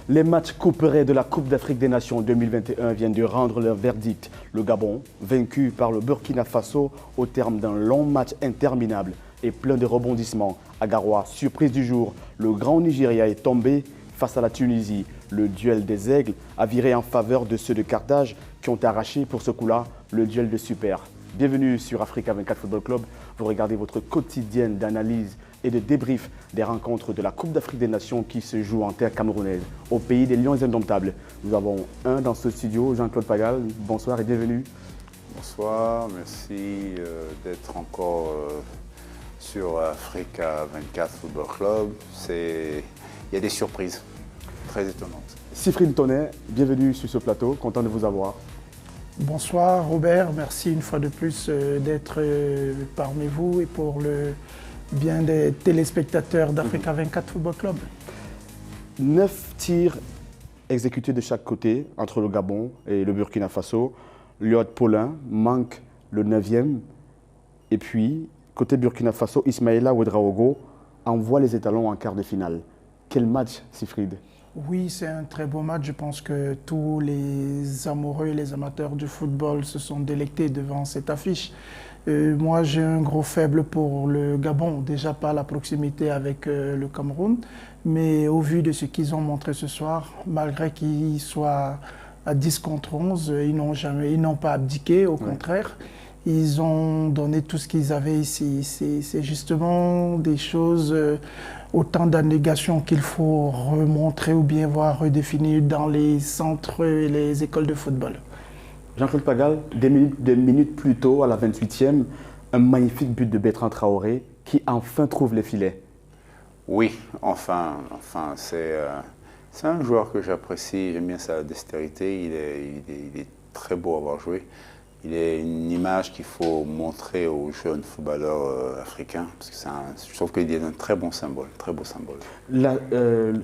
Les matchs couperets de la Coupe d'Afrique des Nations 2021 viennent de rendre leur verdict. Le Gabon, vaincu par le Burkina Faso au terme d'un long match interminable et plein de rebondissements. À Garoua, surprise du jour, le grand Nigeria est tombé face à la Tunisie. Le duel des aigles a viré en faveur de ceux de Carthage qui ont arraché pour ce coup-là le duel de super. Bienvenue sur Africa 24 Football Club. Vous regardez votre quotidienne d'analyse et de débrief des rencontres de la Coupe d'Afrique des Nations qui se jouent en terre camerounaise, au pays des Lions indomptables. Nous avons un dans ce studio, Jean-Claude Pagal. Bonsoir et bienvenue. Bonsoir, merci d'être encore sur Africa 24 Football Club. Il y a des surprises très étonnantes. Siffrine Tonnet, bienvenue sur ce plateau, content de vous avoir. Bonsoir Robert, merci une fois de plus d'être parmi vous et pour le bien des téléspectateurs d'Africa 24 Football Club. 9 tirs exécutés de chaque côté entre le Gabon et le Burkina Faso. Liot Paulin manque le 9e. Et puis, côté Burkina Faso, Ismaïla Ouedraogo envoie les étalons en quart de finale. Quel match, Siffrine? Oui, c'est un très beau match. Je pense que tous les amoureux et les amateurs du football se sont délectés devant cette affiche. Moi, j'ai un gros faible pour le Gabon, déjà pas la proximité avec le Cameroun, mais au vu de ce qu'ils ont montré ce soir, malgré qu'ils soient à 10 contre 11, ils n'ont pas abdiqué, au contraire. Ils ont donné tout ce qu'ils avaient ici. C'est justement des choses, autant d'abnégations qu'il faut remontrer ou bien voir redéfinir dans les centres et les écoles de football. Jean-Claude Pagal, des minutes plus tôt, à la 28e, un magnifique but de Bertrand Traoré qui enfin trouve les filets. Oui, enfin c'est un joueur que j'apprécie, j'aime bien sa dextérité, il est très beau à avoir joué. Il est une image qu'il faut montrer aux jeunes footballeurs africains, parce que je trouve qu'il est un très bon symbole, très beau symbole.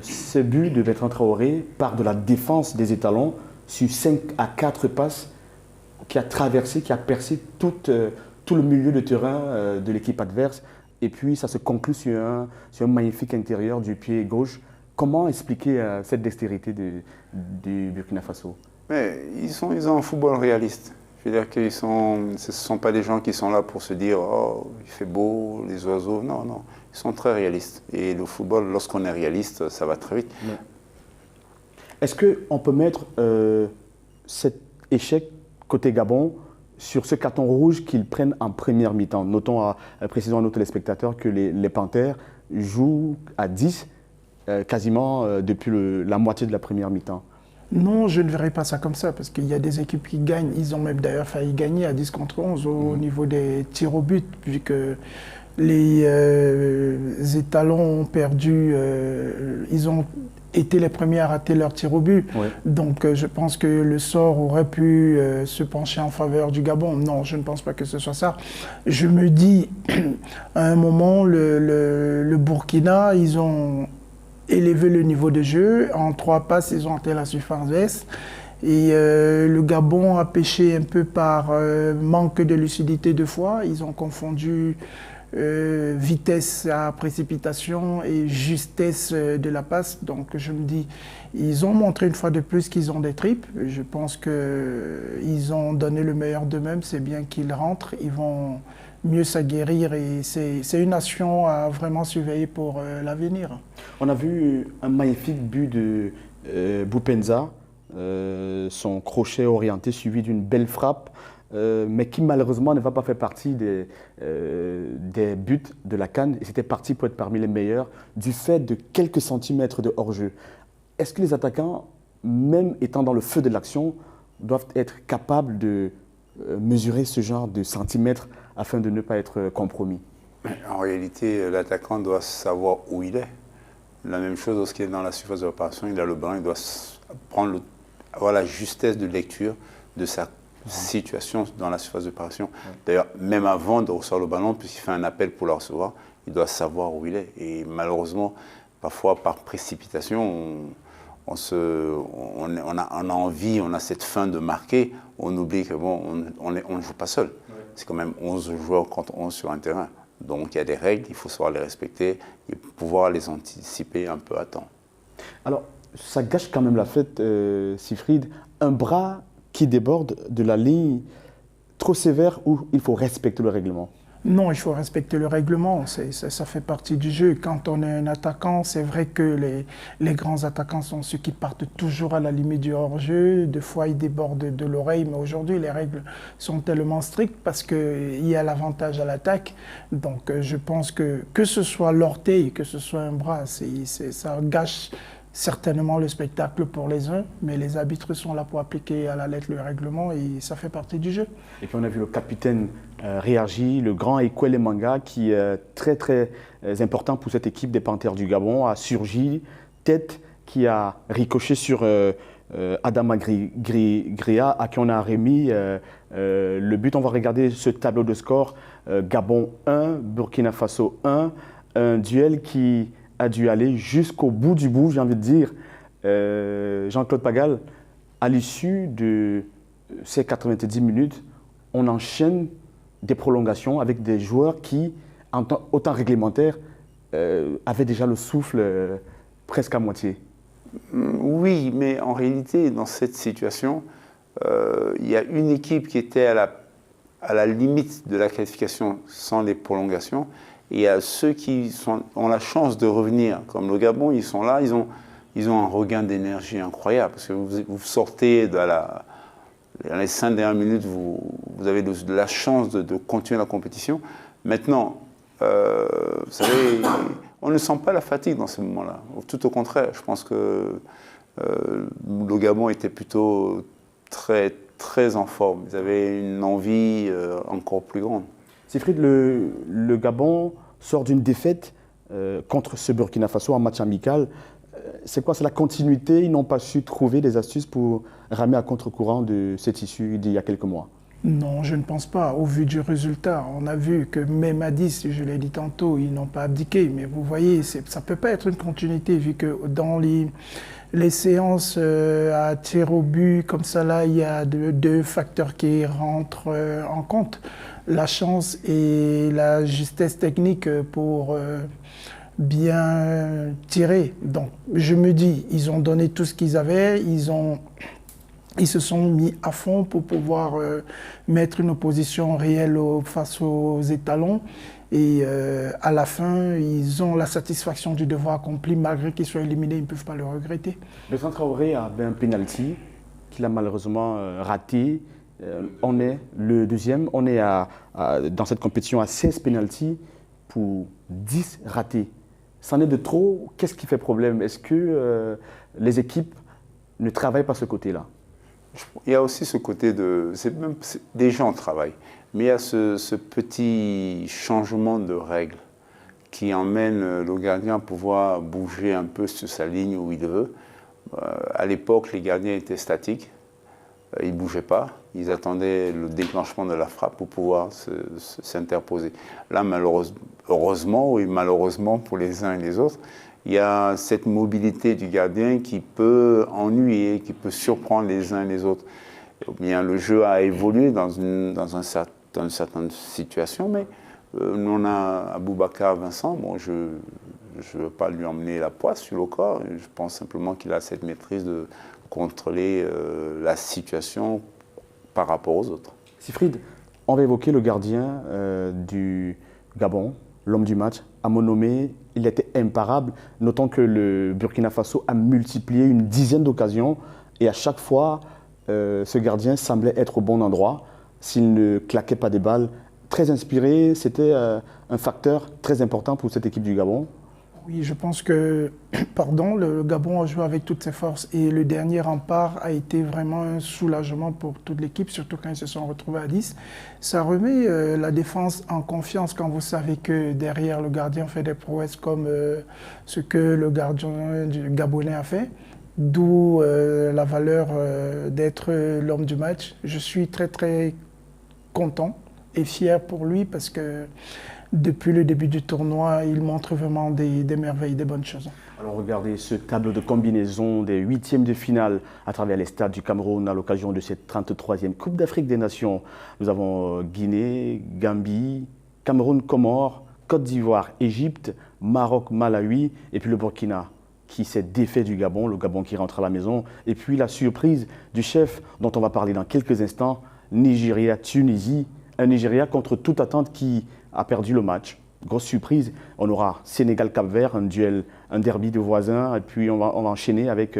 Ce but de Bertrand Traoré part de la défense des étalons sur 5 à 4 passes qui a traversé, qui a percé tout le milieu de terrain de l'équipe adverse. Et puis ça se conclut sur un magnifique intérieur du pied gauche. Comment expliquer cette dextérité du Burkina Faso? Mais ils ont un football réaliste. Je veux dire que ce ne sont pas des gens qui sont là pour se dire « Oh, il fait beau, les oiseaux ». Non, non, ils sont très réalistes. Et le football, lorsqu'on est réaliste, ça va très vite. Ouais. Est-ce qu'on peut mettre cet échec côté Gabon sur ce carton rouge qu'ils prennent en première mi-temps? Précisons à nos téléspectateurs que les Panthères jouent à 10 quasiment depuis la moitié de la première mi-temps. Non, je ne verrai pas ça comme ça, parce qu'il y a des équipes qui gagnent. Ils ont même d'ailleurs failli gagner à 10 contre 11 au niveau des tirs au but, vu que les étalons ont perdu, ils ont été les premiers à rater leur tir au but. Ouais. Donc je pense que le sort aurait pu se pencher en faveur du Gabon. Non, je ne pense pas que ce soit ça. Je me dis, à un moment, le Burkina, ils ont élever le niveau de jeu. En 3 passes, ils ont atteint la surface. Et le Gabon a péché un peu par manque de lucidité de fois. Ils ont confondu vitesse à précipitation et justesse de la passe. Donc je me dis, ils ont montré une fois de plus qu'ils ont des tripes. Je pense qu'ils ont donné le meilleur d'eux-mêmes. C'est bien qu'ils rentrent. Ils vont mieux s'aguerrir et c'est une nation à vraiment surveiller pour l'avenir. On a vu un magnifique but de Boupenza, son crochet orienté suivi d'une belle frappe, mais qui malheureusement ne va pas faire partie des buts de la CAN. Et c'était parti pour être parmi les meilleurs du fait de quelques centimètres de hors-jeu. Est-ce que les attaquants, même étant dans le feu de l'action, doivent être capables de mesurer ce genre de centimètres afin de ne pas être compromis? En réalité, l'attaquant doit savoir où il est. La même chose lorsqu'il est dans la surface de réparation, il a le ballon, il doit avoir la justesse de lecture de sa situation dans la surface de réparation. D'ailleurs, même avant de recevoir le ballon, puisqu'il fait un appel pour le recevoir, il doit savoir où il est. Et malheureusement, parfois par précipitation, on a envie, on a cette faim de marquer, on oublie que bon, on ne joue pas seul. C'est quand même 11 joueurs contre 11 sur un terrain. Donc il y a des règles, il faut savoir les respecter et pouvoir les anticiper un peu à temps. Alors, Ça gâche quand même la fête, Sifrid. Un bras qui déborde de la ligne trop sévère où il faut respecter le règlement. Non, il faut respecter le règlement, ça fait partie du jeu. Quand on est un attaquant, c'est vrai que les grands attaquants sont ceux qui partent toujours à la limite du hors-jeu. Des fois, ils débordent de l'oreille, mais aujourd'hui, les règles sont tellement strictes parce qu'il y a l'avantage à l'attaque. Donc, je pense que ce soit l'orteil, que ce soit un bras, ça gâche certainement le spectacle pour les uns, mais les arbitres sont là pour appliquer à la lettre le règlement et ça fait partie du jeu. Et puis on a vu le capitaine réagir, le grand Ekwele Manga, qui est très important pour cette équipe des Panthères du Gabon, a surgi, tête qui a ricoché sur Adama Gria, à qui on a remis le but. On va regarder ce tableau de score. Gabon 1, Burkina Faso 1, un duel qui a dû aller jusqu'au bout du bout, j'ai envie de dire. Jean-Claude Pagal, à l'issue de ces 90 minutes, on enchaîne des prolongations avec des joueurs qui, au temps réglementaire, avaient déjà le souffle presque à moitié. Oui, mais en réalité, dans cette situation, il y a une équipe qui était à la limite de la qualification sans les prolongations. Et il y a ceux qui ont la chance de revenir, comme le Gabon, ils sont là, ils ont un regain d'énergie incroyable. Parce que vous sortez dans les 5 dernières minutes, vous avez de la chance de continuer la compétition. Maintenant, vous savez, on ne sent pas la fatigue dans ce moment-là. Tout au contraire, je pense que le Gabon était plutôt très en forme. Ils avaient une envie encore plus grande. Sifrid, le Gabon sort d'une défaite contre ce Burkina Faso en match amical. C'est quoi? C'est la continuité? Ils n'ont pas su trouver des astuces pour ramer à contre-courant de cette issue d'il y a quelques mois? Non, je ne pense pas. Au vu du résultat, on a vu que même à 10, je l'ai dit tantôt, ils n'ont pas abdiqué. Mais vous voyez, ça ne peut pas être une continuité vu que dans les séances à tir au but, comme ça là, il y a deux facteurs qui rentrent en compte. La chance et la justesse technique pour bien tirer. Donc, je me dis, ils ont donné tout ce qu'ils avaient, ils se sont mis à fond pour pouvoir mettre une opposition réelle face aux étalons. Et à la fin, ils ont la satisfaction du devoir accompli, malgré qu'ils soient éliminés, ils ne peuvent pas le regretter. Bertrand Traoré a un penalty qu'il a malheureusement raté. On est le deuxième, on est dans cette compétition à 16 penalties pour 10 ratés. C'en est de trop. Qu'est-ce qui fait problème? Est-ce que les équipes ne travaillent pas ce côté-là? Il y a aussi ce côté des gens travaillent, mais il y a ce petit changement de règles qui emmène le gardien à pouvoir bouger un peu sur sa ligne où il veut. À l'époque, les gardiens étaient statiques. Ils ne bougeaient pas, ils attendaient le déclenchement de la frappe pour pouvoir s'interposer. Là, heureusement ou malheureusement pour les uns et les autres, il y a cette mobilité du gardien qui peut ennuyer, qui peut surprendre les uns et les autres. Bien, le jeu a évolué dans une certaine situation, mais nous on a Aboubacar Vincent, bon, je ne veux pas lui emmener la poisse sur le corps, je pense simplement qu'il a cette maîtrise de contrôler la situation par rapport aux autres. Sifrid, on va évoquer le gardien du Gabon, l'homme du match, Amonomé. Il était imparable. Notons que le Burkina Faso a multiplié une dizaine d'occasions et à chaque fois, ce gardien semblait être au bon endroit. S'il ne claquait pas des balles, très inspiré, c'était un facteur très important pour cette équipe du Gabon. Oui, je pense que le Gabon a joué avec toutes ses forces et le dernier rempart a été vraiment un soulagement pour toute l'équipe, surtout quand ils se sont retrouvés à 10. Ça remet la défense en confiance quand vous savez que derrière le gardien fait des prouesses comme ce que le gardien du Gabonais a fait, d'où la valeur d'être l'homme du match. Je suis très content et fier pour lui parce que depuis le début du tournoi, il montre vraiment des merveilles, des bonnes choses. Alors regardez ce tableau de combinaison des huitièmes de finale à travers les stades du Cameroun à l'occasion de cette 33e Coupe d'Afrique des Nations. Nous avons Guinée, Gambie, Cameroun, Comores, Côte d'Ivoire, Égypte, Maroc, Malawi et puis le Burkina qui s'est défait du Gabon, le Gabon qui rentre à la maison. Et puis la surprise du chef, dont on va parler dans quelques instants, Nigeria-Tunisie. Un Nigeria contre toute attente qui a perdu le match. Grosse surprise, on aura Sénégal-Cap-Vert, un duel, un derby de voisins. Et puis on va enchaîner avec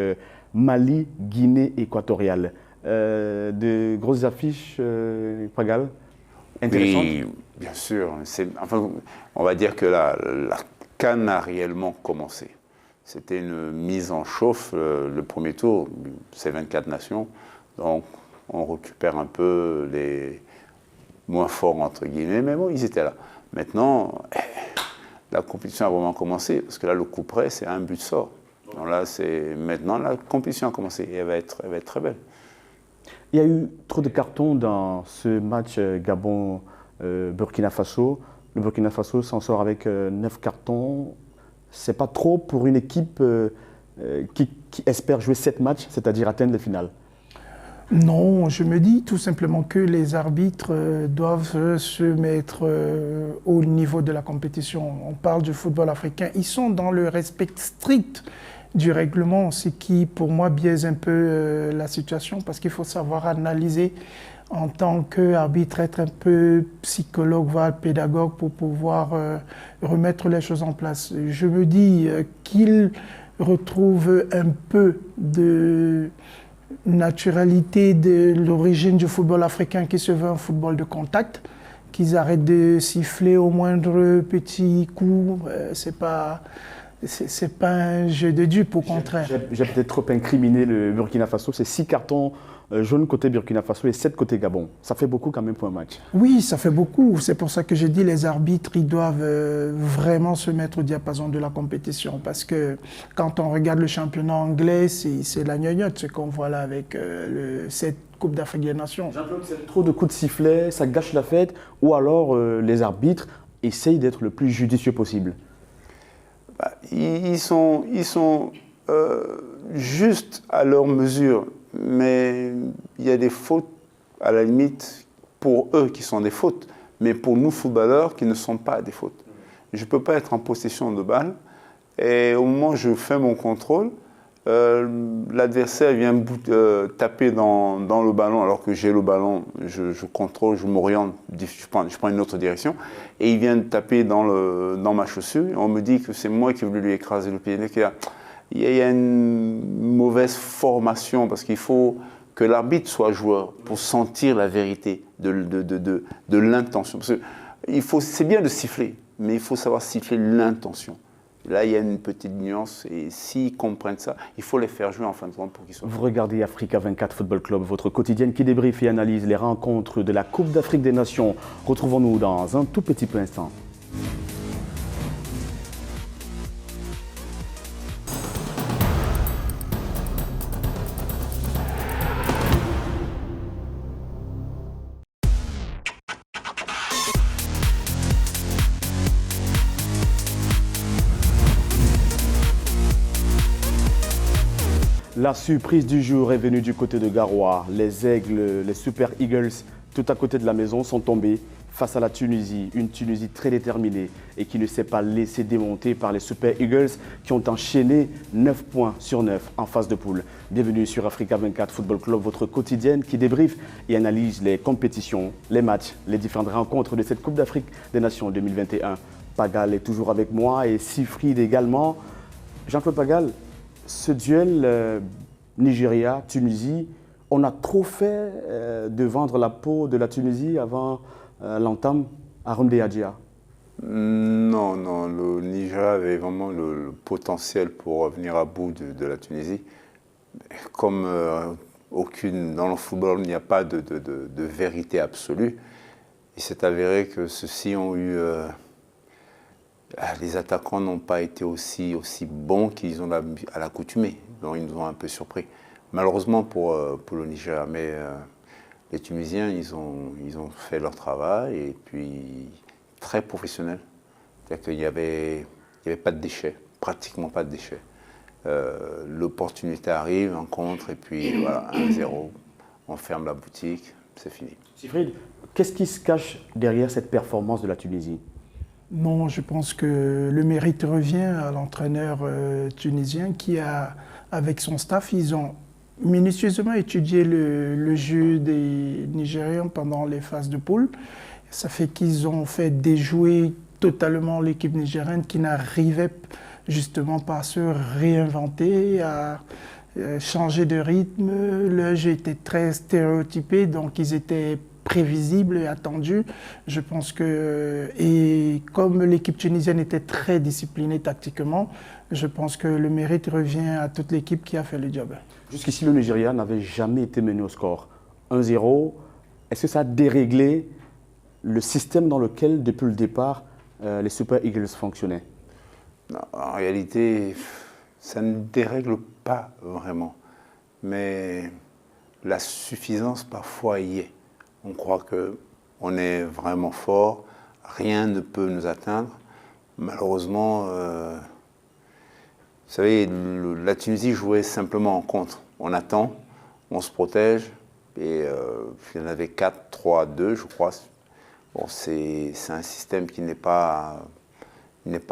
Mali-Guinée équatoriale. De grosses affiches, Pagal, intéressantes. Oui, bien sûr. Enfin, on va dire que la CAN a réellement commencé. C'était une mise en chauffe. Le premier tour, c'est 24 nations. Donc, on récupère un peu les moins forts, entre guillemets. Mais bon, ils étaient là. Maintenant, la compétition a vraiment commencé. Parce que là, le coup près, c'est un but sort. Donc là, maintenant, la compétition a commencé. Et elle va être très belle. Il y a eu trop de cartons dans ce match Gabon-Burkina Faso. Le Burkina Faso s'en sort avec 9 cartons. C'est pas trop pour une équipe qui espère jouer 7 matchs, c'est-à-dire atteindre les finales. Non, je me dis tout simplement que les arbitres doivent se mettre au niveau de la compétition. On parle du football africain. Ils sont dans le respect strict du règlement, ce qui, pour moi, biaise un peu la situation, parce qu'il faut savoir analyser en tant qu'arbitre, être un peu psychologue, voire pédagogue, pour pouvoir remettre les choses en place. Je me dis qu'ils retrouvent un peu de naturalité de l'origine du football africain qui se veut un football de contact, qu'ils arrêtent de siffler au moindre petit coup. C'est pas un jeu de dupe, au contraire. J'ai peut-être trop incriminé le Burkina Faso. C'est 6 cartons jaunes côté Burkina Faso et 7 côté Gabon. Ça fait beaucoup quand même pour un match. Oui, ça fait beaucoup. C'est pour ça que je dis les arbitres, ils doivent vraiment se mettre au diapason de la compétition. Parce que quand on regarde le championnat anglais, c'est la gnognotte, ce qu'on voit là avec cette Coupe d'Afrique des Nations. Jean-Claude, c'est trop de coups de sifflet, ça gâche la fête. Ou alors les arbitres essayent d'être le plus judicieux possible. Ils sont juste à leur mesure, mais il y a des fautes, à la limite, pour eux qui sont des fautes, mais pour nous, footballeurs, qui ne sont pas des fautes. Je ne peux pas être en possession de balle, et au moment où je fais mon contrôle, l'adversaire vient taper dans le ballon, alors que j'ai le ballon, je contrôle, je m'oriente, je prends une autre direction, et il vient taper dans ma chaussure, et on me dit que c'est moi qui ai voulu lui écraser le pied. Il y a une mauvaise formation, parce qu'il faut que l'arbitre soit joueur pour sentir la vérité de l'intention. C'est bien de siffler, mais il faut savoir siffler l'intention. Là, il y a une petite nuance, et s'ils comprennent ça, il faut les faire jouer en fin de compte pour qu'ils soient... Vous regardez Africa 24 Football Club, votre quotidienne qui débriefe et analyse les rencontres de la Coupe d'Afrique des Nations. Retrouvons-nous dans un tout petit peu instant. La surprise du jour est venue du côté de Garoua. Les Aigles, les Super Eagles, tout à côté de la maison, sont tombés face à la Tunisie. Une Tunisie très déterminée et qui ne s'est pas laissée démonter par les Super Eagles qui ont enchaîné 9 points sur 9 en phase de poule. Bienvenue sur Africa 24 Football Club, votre quotidienne qui débriefe et analyse les compétitions, les matchs, les différentes rencontres de cette Coupe d'Afrique des Nations 2021. Pagal est toujours avec moi et Sifrid également. Jean-Claude Pagal, ce duel Nigeria-Tunisie, on a trop fait de vendre la peau de la Tunisie avant l'entame à Rumde Adjia. Non, le Nigeria avait vraiment le potentiel pour venir à bout de la Tunisie. Comme dans le football, il n'y a pas de vérité absolue. Il s'est avéré que ceux-ci ont eu... les attaquants n'ont pas été aussi bons qu'ils ont à l'accoutumée. Donc ils nous ont un peu surpris. Malheureusement pour le Nigeria, mais les Tunisiens, ils ont fait leur travail et puis très professionnel. C'est-à-dire qu'il n'y avait pas de déchets, pratiquement pas de déchets. L'opportunité arrive, on contre et puis voilà, 1-0, on ferme la boutique, c'est fini. Sifrid, qu'est-ce qui se cache derrière cette performance de la Tunisie ? Non, je pense que le mérite revient à l'entraîneur tunisien qui a, avec son staff, ils ont minutieusement étudié le jeu des Nigériens pendant les phases de poule. Ça fait qu'ils ont fait déjouer totalement l'équipe nigérienne qui n'arrivait justement pas à se réinventer, à changer de rythme. Le jeu était très stéréotypé, donc ils étaient prévisibles et attendus. Je pense que, et comme l'équipe tunisienne était très disciplinée tactiquement, je pense que le mérite revient à toute l'équipe qui a fait le job. Jusqu'ici, le Nigeria n'avait jamais été mené au score. 1-0, est-ce que ça a déréglé le système dans lequel, depuis le départ, les Super Eagles fonctionnaient? Non, en réalité, ça ne dérègle pas vraiment. Mais la suffisance parfois y est. On croit qu'on est vraiment fort, rien ne peut nous atteindre. Malheureusement, vous savez, la Tunisie jouait simplement en contre. On attend, on se protège, et il y en avait 4-3-2, je crois. Bon, c'est un système qui n'est pas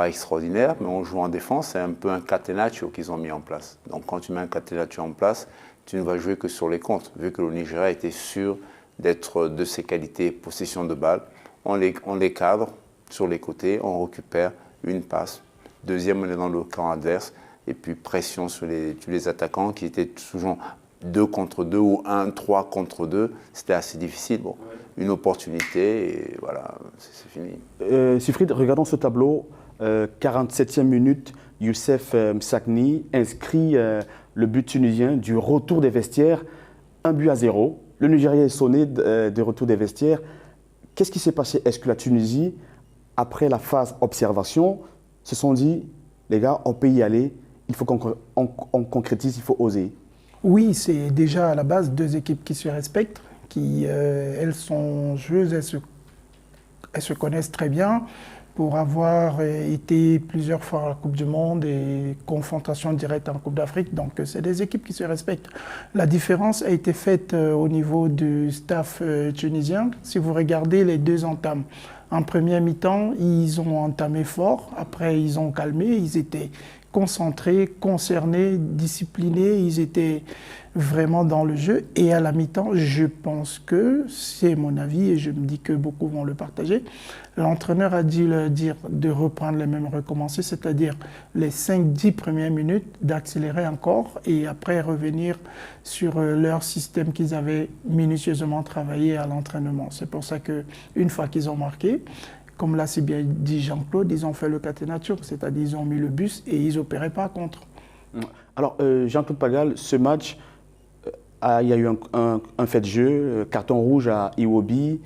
extraordinaire, mais on joue en défense. C'est un peu un catenaccio qu'ils ont mis en place. Donc quand tu mets un catenaccio en place, tu ne vas jouer que sur les contres. Vu que le Nigeria était sûr d'être de ses qualités possession de balle, on les cadre sur les côtés, on récupère une passe. Deuxième, on est dans le camp adverse. Et puis pression sur les attaquants qui étaient toujours 2 contre 2 ou 1-3 contre 2. C'était assez difficile. Bon, une opportunité et voilà, c'est fini. Siegfried, regardons ce tableau. 47e minute, Youssef Msakni inscrit le but tunisien du retour des vestiaires, 1-0. Le Nigeria est sonné de retour des vestiaires. Qu'est-ce qui s'est passé? Est-ce que la Tunisie, après la phase observation, se sont dit, les gars, on peut y aller, il faut qu'on concrétise, il faut oser? Oui, c'est déjà à la base 2 équipes qui se respectent, qui elles sont joueuses, elles se connaissent très bien pour avoir été plusieurs fois à la Coupe du Monde et confrontation directe en Coupe d'Afrique. Donc c'est des équipes qui se respectent. La différence a été faite au niveau du staff tunisien. Si vous regardez les 2 entames, en première mi-temps, ils ont entamé fort, après ils ont calmé, ils étaient concentrés, concernés, disciplinés, ils étaient vraiment dans le jeu. Et à la mi-temps, je pense que, c'est mon avis, et je me dis que beaucoup vont le partager, l'entraîneur a dû leur dire de reprendre les mêmes recommencer, c'est-à-dire les 5-10 premières minutes, d'accélérer encore et après revenir sur leur système qu'ils avaient minutieusement travaillé à l'entraînement. C'est pour ça qu'une fois qu'ils ont marqué, comme l'a si bien dit Jean-Claude, ils ont fait le catenaccio, c'est-à-dire ils ont mis le bus et ils n'opéraient pas contre. Alors, Jean-Claude Pagal, ce match, il y a eu un fait de jeu, carton rouge à Iwobi,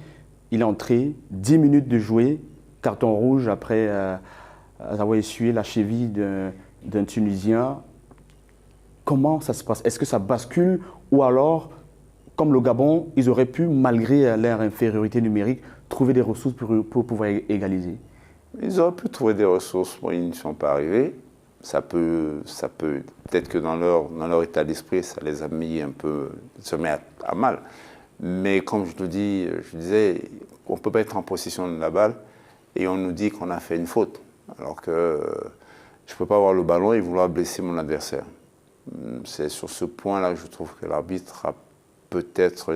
il est entré, 10 minutes de jouer, carton rouge après avoir essuyé la cheville d'un Tunisien. Comment ça se passe? Est-ce que ça bascule ou alors, comme le Gabon, ils auraient pu, malgré leur infériorité numérique, trouver des ressources pour pouvoir égaliser? Ils auraient pu trouver des ressources, bon, ils ne sont pas arrivés. Peut-être que dans leur état d'esprit, ça les a mis un peu, se met à mal. Mais comme je disais, on ne peut pas être en possession de la balle et on nous dit qu'on a fait une faute. Alors que je ne peux pas avoir le ballon et vouloir blesser mon adversaire. C'est sur ce point-là que je trouve que l'arbitre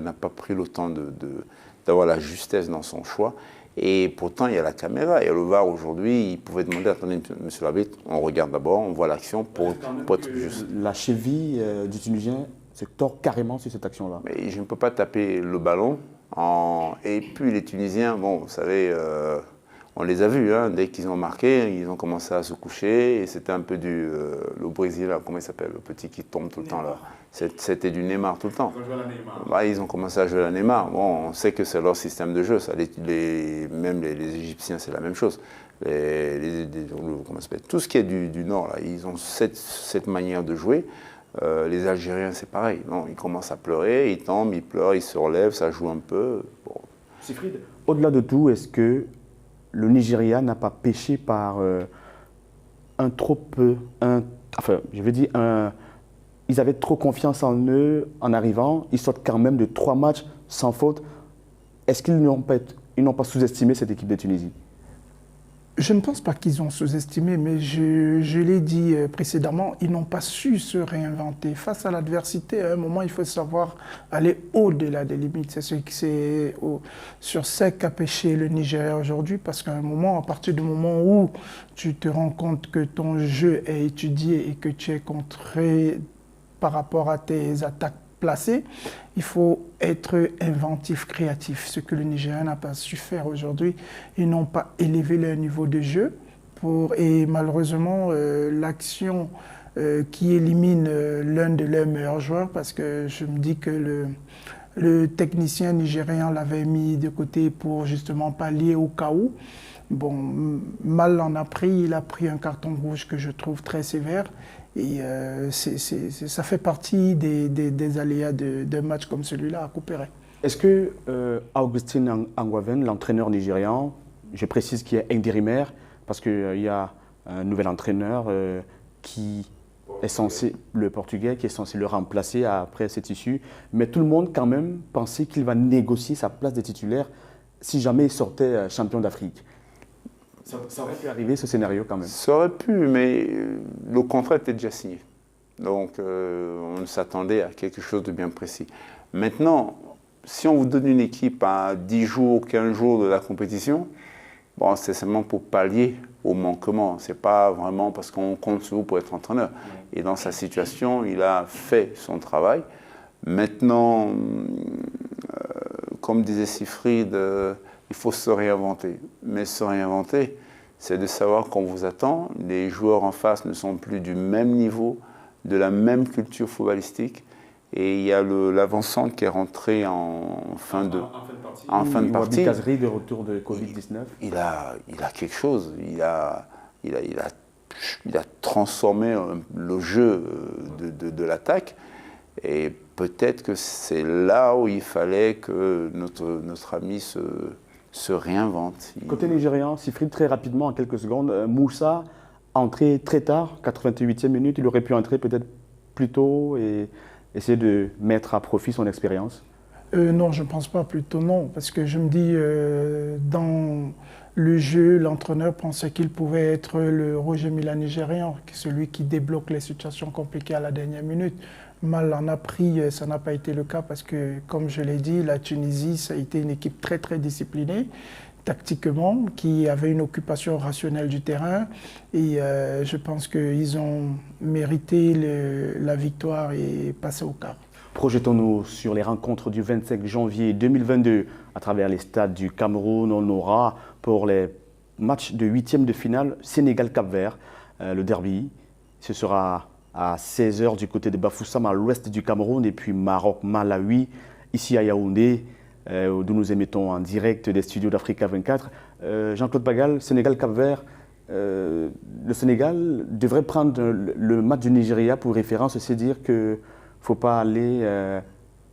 n'a pas pris le temps d'avoir la justesse dans son choix. Et pourtant, il y a la caméra, il y a le VAR aujourd'hui. Il pouvait demander, attendez, monsieur l'arbitre, on regarde d'abord, on voit l'action pour être juste. La cheville du Tunisien se tord carrément sur cette action-là. Mais je ne peux pas taper le ballon. Et puis les Tunisiens, bon, vous savez, on les a vus, hein, dès qu'ils ont marqué, ils ont commencé à se coucher. Et c'était un peu le Brésil, comment il s'appelle, le petit qui tombe tout le temps là. C'était du Neymar tout le temps. Bah, ils ont commencé à jouer à Neymar. Bon, on sait que c'est leur système de jeu. Ça, même les Égyptiens, c'est la même chose. Comment ça s'appelle, tout ce qui est du Nord, là, ils ont cette manière de jouer. Les Algériens, c'est pareil. Non, ils commencent à pleurer, ils tombent, ils pleurent, ils se relèvent, ça joue un peu. Bon. Siegfried, au-delà de tout, est-ce que le Nigeria n'a pas péché par ils avaient trop confiance en eux en arrivant, ils sortent quand même de 3 matchs sans faute. Est-ce qu'ils n'ont pas sous-estimé cette équipe de Tunisie? Je ne pense pas qu'ils ont sous-estimé, mais je l'ai dit précédemment, ils n'ont pas su se réinventer. Face à l'adversité, à un moment, il faut savoir aller au-delà des limites. Sur ça qu'a péché le Nigeria aujourd'hui, parce qu'à un moment, à partir du moment où tu te rends compte que ton jeu est étudié et que tu es contré par rapport à tes attaques placées, il faut être inventif, créatif, ce que le Nigeria n'a pas su faire aujourd'hui. Ils n'ont pas élevé leur niveau de jeu et malheureusement l'action qui élimine l'un de leurs meilleurs joueurs, parce que je me dis que le technicien nigérien l'avait mis de côté pour justement pallier au cas où. Bon, mal en a pris, il a pris un carton rouge que je trouve très sévère. Et ça fait partie des aléas d'un match comme celui-là à Couperet. Est-ce que Augustin Angwaven, l'entraîneur nigérian, je précise qu'il est intérimaire parce qu'il y a un nouvel entraîneur qui est censé, le portugais, qui est censé le remplacer après cette issue, mais tout le monde quand même pensait qu'il va négocier sa place de titulaire si jamais il sortait champion d'Afrique. Ça aurait pu arriver, ce scénario, quand même. Ça aurait pu, mais le contrat était déjà signé. Donc, on s'attendait à quelque chose de bien précis. Maintenant, si on vous donne une équipe à 10 jours, 15 jours de la compétition, bon, c'est seulement pour pallier au manquement. Ce n'est pas vraiment parce qu'on compte sur vous pour être entraîneur. Et dans sa situation, il a fait son travail. Maintenant, comme disait Sifrid, il faut se réinventer. Mais se réinventer, c'est de savoir qu'on vous attend. Les joueurs en face ne sont plus du même niveau, de la même culture footballistique. Et il y a l'avancante qui est rentré en fin de partie. Wabi Kazri de retour de Covid-19. Il a quelque chose. Il a transformé le jeu de l'attaque. Et peut-être que c'est là où il fallait que notre ami se réinvente. Côté nigérian, Sifrid, très rapidement, en quelques secondes, Moussa entré très tard, 88e minute, il aurait pu entrer peut-être plus tôt et essayer de mettre à profit son expérience. Non, je ne pense pas, plutôt non, parce que je me dis, dans le jeu, l'entraîneur pensait qu'il pouvait être le Roger Mila nigérian, celui qui débloque les situations compliquées à la dernière minute. Mal en a pris, ça n'a pas été le cas parce que, comme je l'ai dit, la Tunisie, ça a été une équipe très très disciplinée, tactiquement, qui avait une occupation rationnelle du terrain. Et je pense qu'ils ont mérité la victoire et passé au quart. Projetons-nous sur les rencontres du 25 janvier 2022 à travers les stades du Cameroun. On aura pour les matchs de huitième de finale Sénégal-Cap-Vert, le derby. Ce sera à 16h du côté de Bafoussam, à l'ouest du Cameroun, et puis Maroc-Malawi, ici à Yaoundé, d'où nous émettons en direct des studios d'Africa 24. Jean-Claude Bagal, Sénégal-Cap-Vert, le Sénégal devrait prendre le match du Nigeria pour référence, c'est dire qu'il ne faut pas aller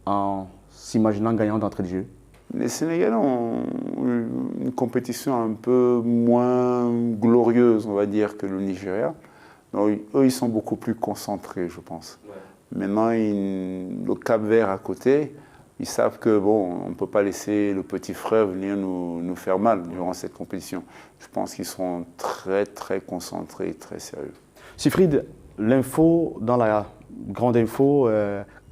en s'imaginant gagnant d'entrée de jeu. Les Sénégalais ont une compétition un peu moins glorieuse, on va dire, que le Nigeria. Donc, eux, ils sont beaucoup plus concentrés, je pense. Ouais. Maintenant, le Cap-Vert à côté, ils savent que bon, on ne peut pas laisser le petit frère venir nous faire mal durant cette compétition. Je pense qu'ils seront très, très concentrés, très sérieux. Sifrid, l'info, dans la grande info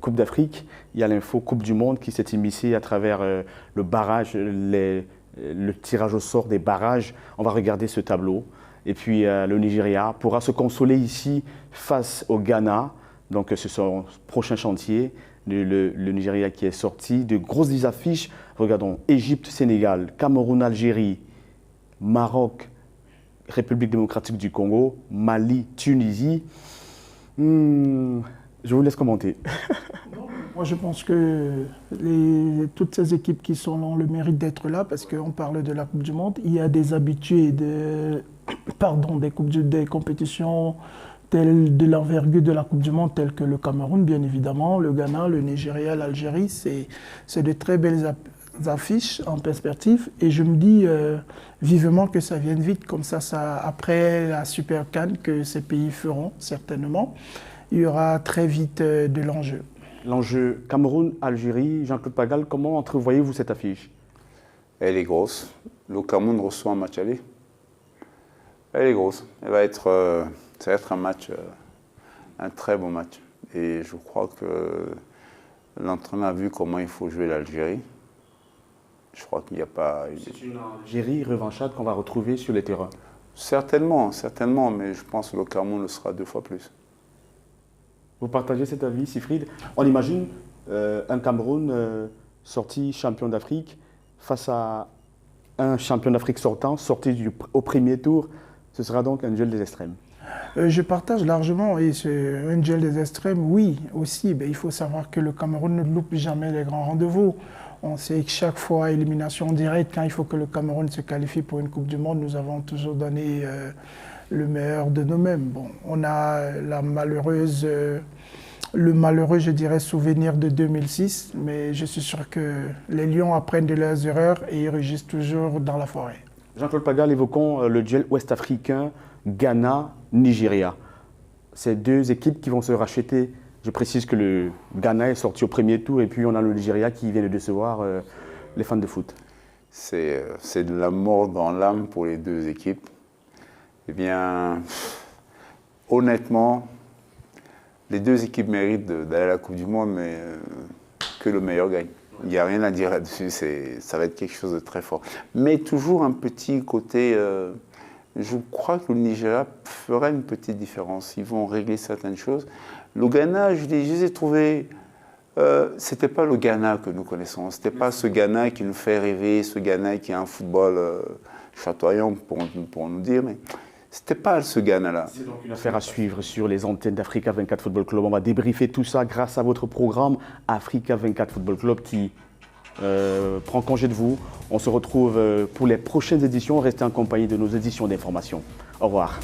Coupe d'Afrique, il y a l'info Coupe du Monde qui s'est immiscée à travers le barrage, le tirage au sort des barrages. On va regarder ce tableau. Et puis le Nigeria pourra se consoler ici face au Ghana. Donc c'est son prochain chantier. Le Nigeria qui est sorti de grosses affiches. Regardons Égypte, Sénégal, Cameroun, Algérie, Maroc, République démocratique du Congo, Mali, Tunisie. Je vous laisse commenter. Moi, je pense que toutes ces équipes qui ont le mérite d'être là, parce qu'on parle de la Coupe du Monde, il y a des habitués des compétitions telles de l'envergure de la Coupe du Monde, telles que le Cameroun, bien évidemment, le Ghana, le Nigeria, l'Algérie. C'est de très belles affiches en perspective. Et je me dis vivement que ça vienne vite, comme ça, après la Super CAN que ces pays feront, certainement, il y aura très vite de l'enjeu. L'enjeu Cameroun-Algérie, Jean-Claude Pagal, comment entrevoyez-vous cette affiche? Elle est grosse. Le Cameroun reçoit un match aller. Elle est grosse. Ça va être un match, un très bon match. Et je crois que l'entraîneur a vu comment il faut jouer l'Algérie. Je crois qu'il n'y a pas... C'est une Algérie revancharde qu'on va retrouver sur les terrains. Certainement, certainement, mais je pense que le Cameroun le sera 2 fois plus. Vous partagez cet avis, Sifrid? On imagine un Cameroun sorti champion d'Afrique face à un champion d'Afrique sortant, sorti au premier tour. Ce sera donc un duel des extrêmes. Je partage largement, et c'est un duel des extrêmes, oui, aussi. Il faut savoir que le Cameroun ne loupe jamais les grands rendez-vous. On sait que chaque fois, élimination directe, quand il faut que le Cameroun se qualifie pour une Coupe du Monde, nous avons toujours donné le meilleur de nous-mêmes. Bon, on a le malheureux, je dirais, souvenir de 2006, mais je suis sûr que les Lions apprennent de leurs erreurs et ils rugissent toujours dans la forêt. Jean-Claude Pagal, évoquons le duel ouest-africain Ghana-Nigeria. Ces 2 équipes qui vont se racheter. Je précise que le Ghana est sorti au premier tour et puis on a le Nigeria qui vient de décevoir les fans de foot. C'est de la mort dans l'âme pour les 2 équipes. Eh bien, honnêtement, les 2 équipes méritent d'aller à la Coupe du Monde, mais que le meilleur gagne. Il n'y a rien à dire là-dessus, ça va être quelque chose de très fort. Mais toujours un petit côté... je crois que le Nigeria fera une petite différence. Ils vont régler certaines choses. Le Ghana, je les ai trouvés... ce n'était pas le Ghana que nous connaissons. Ce n'était pas ce Ghana qui nous fait rêver, ce Ghana qui a un football chatoyant, pour nous dire. Mais ce n'était pas ce Ghana-là. C'est donc une affaire à suivre sur les antennes d'Africa 24 Football Club. On va débriefer tout ça grâce à votre programme Africa 24 Football Club qui prend congé de vous. On se retrouve pour les prochaines éditions. Restez en compagnie de nos éditions d'information. Au revoir.